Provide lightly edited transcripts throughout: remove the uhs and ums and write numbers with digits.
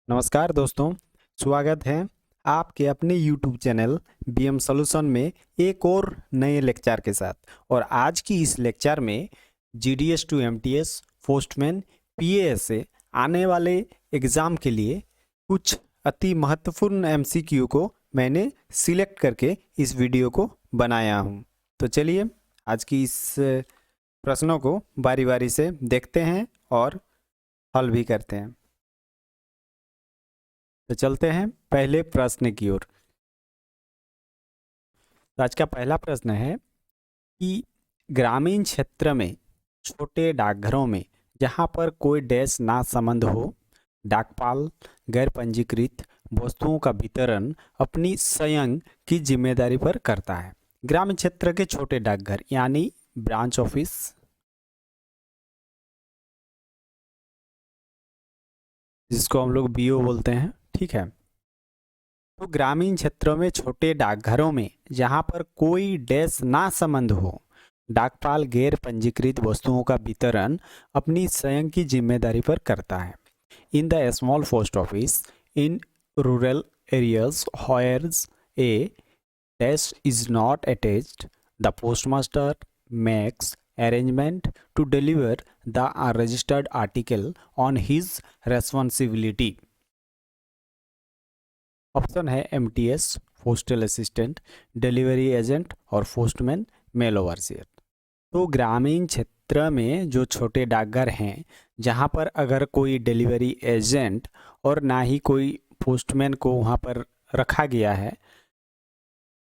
नमस्कार दोस्तों, स्वागत है आपके अपने YouTube चैनल BM सॉल्यूशन में एक और नए लेक्चर के साथ। और आज की इस लेक्चर में GDS to MTS postman PAS से आने वाले एग्ज़ाम के लिए कुछ अति महत्वपूर्ण MCQ को मैंने सिलेक्ट करके इस वीडियो को बनाया हूं। तो चलिए आज की इस प्रश्नों को बारी बारी से देखते हैं और हल भी करते हैं। तो चलते हैं पहले प्रश्न की ओर। तो आज का पहला प्रश्न है कि ग्रामीण क्षेत्र में छोटे डाकघरों में जहां पर कोई डैश ना संबंध हो, डाकपाल गैर पंजीकृत वस्तुओं का वितरण अपनी स्वयं की जिम्मेदारी पर करता है। ग्रामीण क्षेत्र के छोटे डाकघर यानी ब्रांच ऑफिस, जिसको हम लोग BO बोलते हैं, ठीक है। तो ग्रामीण क्षेत्रों में छोटे डाकघरों में जहां पर कोई डैश ना संबंध हो, डाकपाल गैर पंजीकृत वस्तुओं का वितरण अपनी स्वयं की जिम्मेदारी पर करता है। In the small post office in rural areas where A dash is not attached, the postmaster makes arrangement to deliver the registered article on his responsibility. Option है MTS postal assistant, delivery agent और postman mail overseer. तो ग्रामीण क्षेत्र में जो छोटे डाकघर हैं जहां पर अगर कोई डिलीवरी एजेंट और ना ही कोई पोस्टमैन को वहां पर रखा गया है,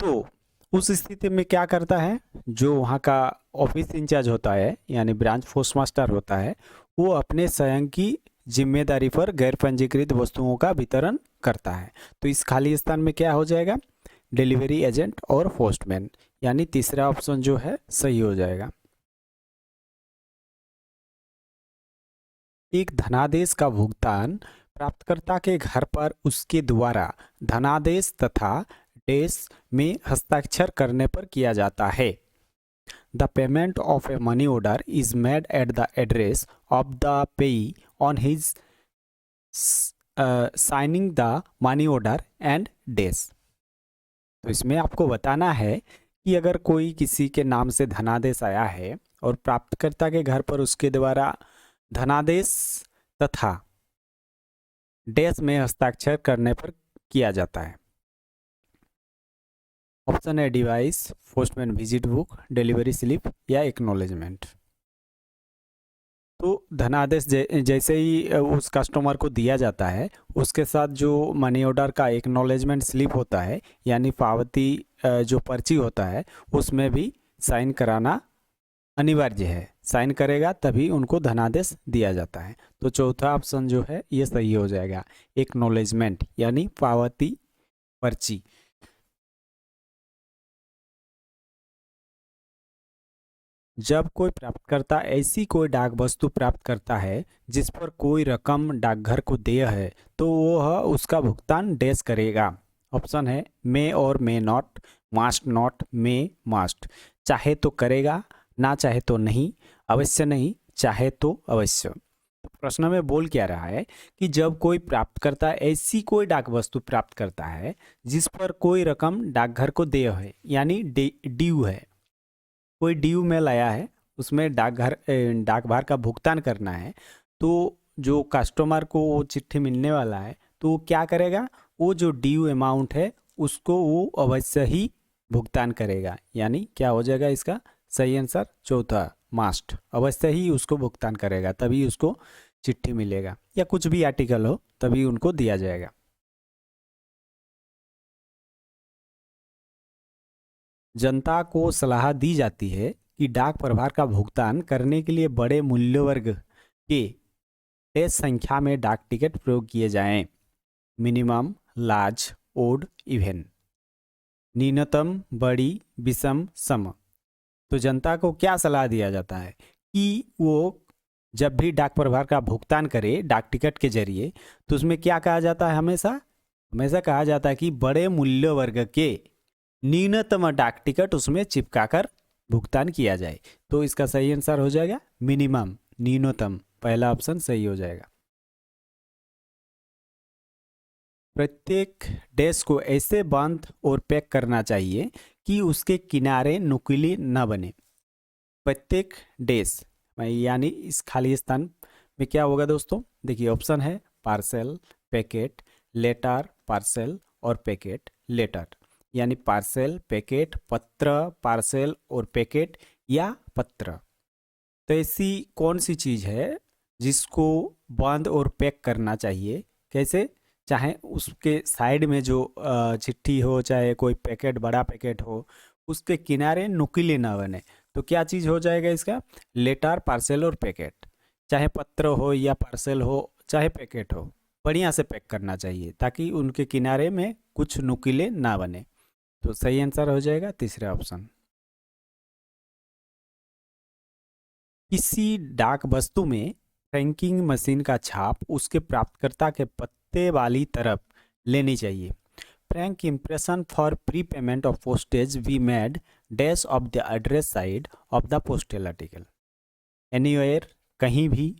तो उस स्थिति में क्या करता है, जो वहाँ का ऑफिस इंचार्ज होता है यानी ब्रांच पोस्टमास्टर होता है, वो अपने स्वयं की जिम्मेदारी पर गैर पंजीकृत वस्तुओं का वितरण करता है। तो इस खाली स्थान में क्या हो जाएगा, डिलीवरी एजेंट और पोस्टमैन, यानी तीसरा ऑप्शन जो है सही हो जाएगा। एक धनादेश का भुगतान प्राप्तकर्ता के घर पर उसके द्वारा धनादेश तथा डैश में हस्ताक्षर करने पर किया जाता है। The payment of a money order is made at the address of the payee on his signing the money order and dash. तो इसमें आपको बताना है कि अगर कोई किसी के नाम से धनादेश आया है और प्राप्तकर्ता के घर पर उसके द्वारा धनादेश तथा डैश में हस्ताक्षर करने पर किया जाता है। ऑप्शन है device, postman visit book, delivery slip या एक्नॉलेजमेंट। तो धनादेश जैसे ही उस कस्टमर को दिया जाता है, उसके साथ जो मनी ऑर्डर का एक्नॉलेजमेंट स्लिप होता है यानी पावती जो पर्ची होता है, उसमें भी साइन कराना अनिवार्य है। साइन करेगा तभी उनको धनादेश दिया जाता है। तो चौथा ऑप्शन जो है ये सही हो जाएगा, एक्नॉलेजमेंट यानी पावती पर्ची। जब कोई प्राप्तकर्ता ऐसी कोई डाक वस्तु प्राप्त करता है जिस पर कोई रकम डाकघर को देय है, तो वह उसका भुगतान डैश करेगा। ऑप्शन है मे और मे नॉट, मास्ट नॉट, मे मास्ट। चाहे तो करेगा, ना चाहे तो नहीं, अवश्य नहीं, चाहे तो अवश्य। प्रश्न में बोल क्या रहा है कि जब कोई प्राप्तकर्ता ऐसी कोई डाक वस्तु प्राप्त करता है जिस पर कोई रकम डाकघर को देय है यानी ड्यू है, कोई ड्यू में लाया है, उसमें डाकभार का भुगतान करना है, तो जो कस्टमर को वो चिट्ठी मिलने वाला है, तो वो क्या करेगा, वो जो ड्यू अमाउंट है उसको वो अवश्य ही भुगतान करेगा। यानी क्या हो जाएगा इसका सही आंसर चौथा, मास्ट, अवश्य ही उसको भुगतान करेगा, तभी उसको चिट्ठी मिलेगा या कुछ भी आर्टिकल हो तभी उनको दिया जाएगा। जनता को सलाह दी जाती है कि डाक प्रभार का भुगतान करने के लिए बड़े मूल्य वर्ग के डैश संख्या में डाक टिकट प्रयोग किए जाएं। Minimum, large, odd, even. न्यूनतम, बड़ी, विषम, सम। तो जनता को क्या सलाह दिया जाता है कि वो जब भी डाक प्रभार का भुगतान करे डाक टिकट के जरिए, तो उसमें क्या कहा जाता है, हमेशा कहा जाता है कि बड़े मूल्य वर्ग के न्यूनतम डाक टिकट उसमें चिपकाकर भुगतान किया जाए। तो इसका सही आंसर हो जाएगा मिनिमम, न्यूनतम, पहला ऑप्शन सही हो जाएगा। प्रत्येक डैश को ऐसे बंद और पैक करना चाहिए कि उसके किनारे नुकीले न बने। प्रत्येक डैश यानी इस खाली स्थान में क्या होगा दोस्तों? देखिए ऑप्शन है पार्सल, पैकेट, लेटर, पार्सल और पैकेट, लेटर। यानी पार्सल, पैकेट, पत्र, पार्सल और पैकेट या पत्र। तो ऐसी कौन सी चीज़ है जिसको बंद और पैक करना चाहिए? कैसे? चाहे उसके साइड में जो चिट्ठी हो, चाहे कोई पैकेट, बड़ा पैकेट हो, उसके किनारे नुकीले ना बने। तो क्या चीज़ हो जाएगा इसका? लेटर, पार्सल और पैकेट। चाहे पत्र हो या पार्सल हो, चाहे पैकेट हो, बढ़िया से पैक करना चाहिए ताकि उनके किनारे में कुछ नुकीले ना बने। तो सही आंसर हो जाएगा तीसरा ऑप्शन। किसी डाक वस्तु में फ्रैंकिंग मशीन का छाप उसके प्राप्तकर्ता के पत्ते वाली तरफ लेनी चाहिए। Frank impression for pre payment of postage we made dash of the address side of the postal article. Anywhere, कहीं भी,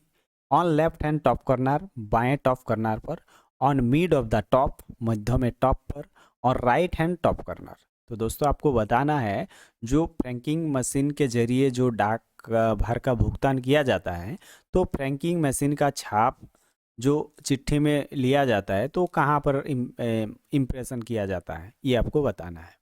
on left hand top corner, बाएं टॉप कॉर्नर पर, on mid of the top, मध्य में top पर, और right hand top corner. तो दोस्तों आपको बताना है जो फ्रैंकिंग मशीन के जरिए जो डाक भर का भुगतान किया जाता है, तो फ्रैंकिंग मशीन का छाप जो चिट्ठी में लिया जाता है तो कहाँ पर इम्प्रेशन किया जाता है, ये आपको बताना है।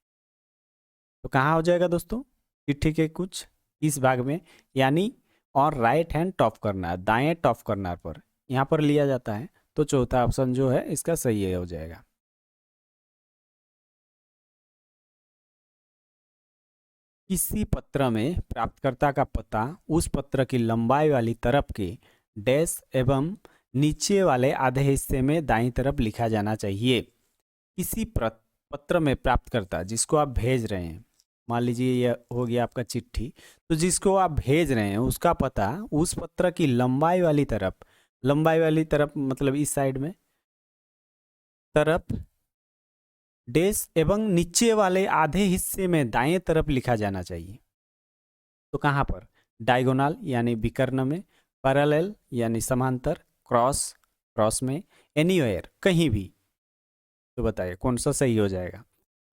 तो कहाँ हो जाएगा दोस्तों? चिट्ठी के कुछ इस भाग में, यानी और राइट हैंड टॉप कॉर्नर, दाएं टॉप कॉर्नर पर यहाँ पर लिया जाता है। तो चौथा ऑप्शन जो है इसका सही हो जाएगा। किसी पत्र में प्राप्तकर्ता का पता उस पत्र की लंबाई वाली तरफ के डैश एवं नीचे वाले आधे हिस्से में दाईं तरफ लिखा जाना चाहिए। किसी पत्र में प्राप्तकर्ता जिसको आप भेज रहे हैं, मान लीजिए यह हो गया आपका चिट्ठी, तो जिसको आप भेज रहे हैं उसका पता उस पत्र की लंबाई वाली तरफ मतलब इस साइड में तरफ डैश एवं नीचे वाले आधे हिस्से में दाएं तरफ लिखा जाना चाहिए। तो कहाँ पर? डायगोनल यानी विकर्ण में, पैरेलल यानी समांतर, क्रॉस क्रॉस में, एनीवेयर कहीं भी। तो बताइए कौन सा सही हो जाएगा?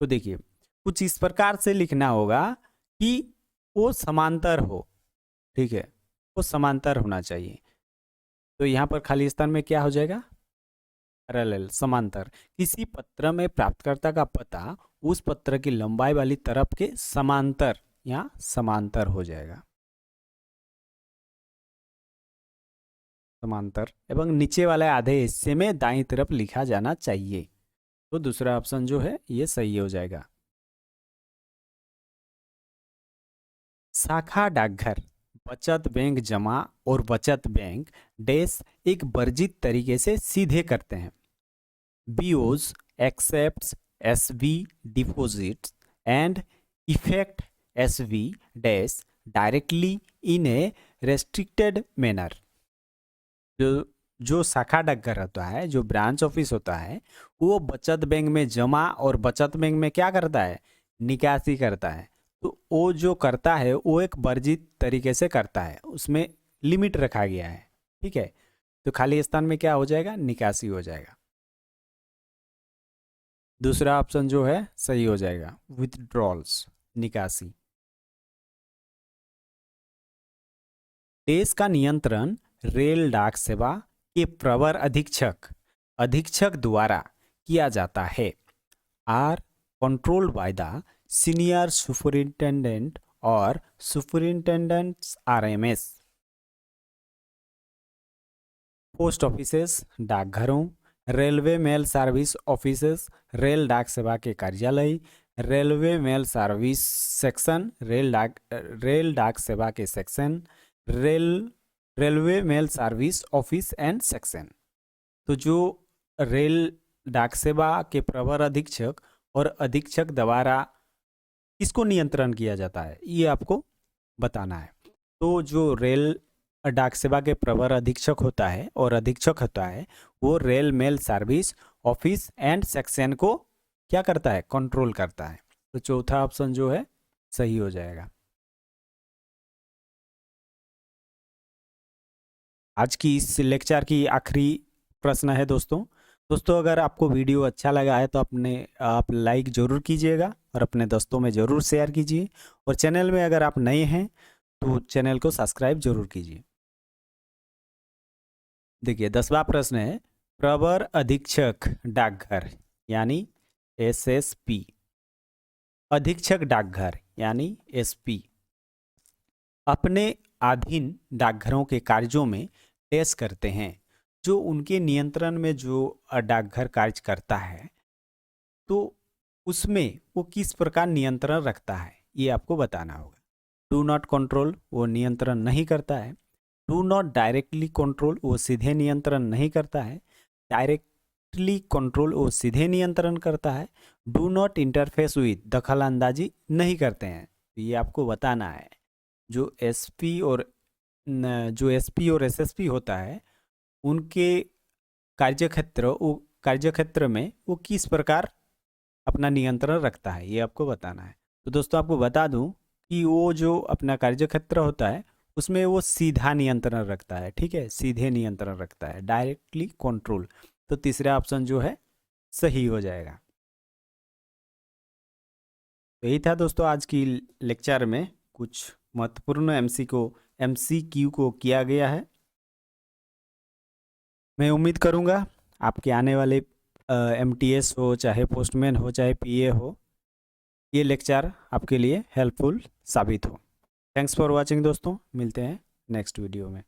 तो देखिए कुछ इस प्रकार से लिखना होगा कि वो समांतर हो, ठीक है, वो समांतर होना चाहिए। तो यहाँ पर खाली स्थान में क्या हो जाएगा? पैरेलल, समांतर। किसी पत्र में प्राप्तकर्ता का पता उस पत्र की लंबाई वाली तरफ के समांतर, यहाँ समांतर हो जाएगा, समांतर, एवं नीचे वाले आधे हिस्से में दाईं तरफ लिखा जाना चाहिए। तो दूसरा ऑप्शन जो है ये सही हो जाएगा। शाखा डाकघर, बचत बैंक जमा और बचत बैंक डैश एक वर्जित तरीके से सीधे करते हैं। BOs accepts SV deposits and effect SV dash directly in a restricted manner। जो जो शाखा डाकघर होता है, जो ब्रांच ऑफिस होता है, वो बचत बैंक में जमा और बचत बैंक में क्या करता है? निकासी करता है। तो वो जो करता है वो एक वर्जित तरीके से करता है, उसमें लिमिट रखा गया है, ठीक है। तो खाली स्थान में क्या हो जाएगा? निकासी हो जाएगा। दूसरा ऑप्शन जो है सही हो जाएगा, विथड्रॉल्स, निकासी। देश का नियंत्रण रेल डाक सेवा के प्रवर अधीक्षक द्वारा किया जाता है। Are controlled by the senior superintendent और सुपरिंटेंडेंट्स RMS। पोस्ट ऑफिसेस, डाकघरों, रेलवे मेल सर्विस ऑफिसेस, रेल डाक सेवा के कार्यालय, रेलवे मेल सर्विस सेक्शन, रेल डाक सेवा के सेक्शन, railway mail service office and section. तो जो रेल डाक सेवा के प्रवर अधीक्षक और अधीक्षक द्वारा किसको नियंत्रण किया जाता है, ये आपको बताना है। तो जो रेल डाक सेवा के प्रवर अधीक्षक होता है और अधीक्षक होता है, वो rail mail service office and section को क्या करता है? कंट्रोल करता है। तो चौथा ऑप्शन जो है सही हो जाएगा। आज की इस लेक्चर की आखिरी प्रश्न है दोस्तों, दोस्तों अगर आपको वीडियो अच्छा लगा है तो आप लाइक ज़रूर कीजिएगा और अपने दोस्तों में ज़रूर शेयर कीजिए, और चैनल में अगर आप नए हैं तो चैनल को सब्सक्राइब जरूर कीजिए। देखिए 10वां प्रश्न है, प्रवर अधीक्षक डाकघर यानी एसएसपी, अधीक्षक डाकघर यानी एसपी अपने अधीन डाकघरों के कार्यों में टेस्ट करते हैं। जो उनके नियंत्रण में जो डाकघर कार्य करता है तो उसमें वो किस प्रकार नियंत्रण रखता है, ये आपको बताना होगा। डू नॉट कंट्रोल, वो नियंत्रण नहीं करता है। डू नॉट डायरेक्टली कंट्रोल, वो सीधे नियंत्रण नहीं करता है। डायरेक्टली कंट्रोल, वो सीधे नियंत्रण करता है। डू नॉट इंटरफेस विद, दखल अंदाजी नहीं करते हैं। तो ये आपको बताना है। जो एसपी और एसएसपी होता है उनके कार्यक्षेत्र में वो किस प्रकार अपना नियंत्रण रखता है, ये आपको बताना है। तो दोस्तों आपको बता दूं कि वो जो अपना कार्यक्षेत्र होता है उसमें वो सीधा नियंत्रण रखता है, ठीक है, सीधे नियंत्रण रखता है, डायरेक्टली कंट्रोल। तो तीसरा ऑप्शन जो है सही हो जाएगा। तो यही था दोस्तों आज की लेक्चर में कुछ महत्वपूर्ण एमसीक्यू को किया गया है। मैं उम्मीद करूँगा आपके आने वाले एमटीएस हो, चाहे पोस्टमैन हो, चाहे पीए हो, ये लेक्चर आपके लिए हेल्पफुल साबित हो। थैंक्स फॉर वॉचिंग दोस्तों, मिलते हैं नेक्स्ट वीडियो में।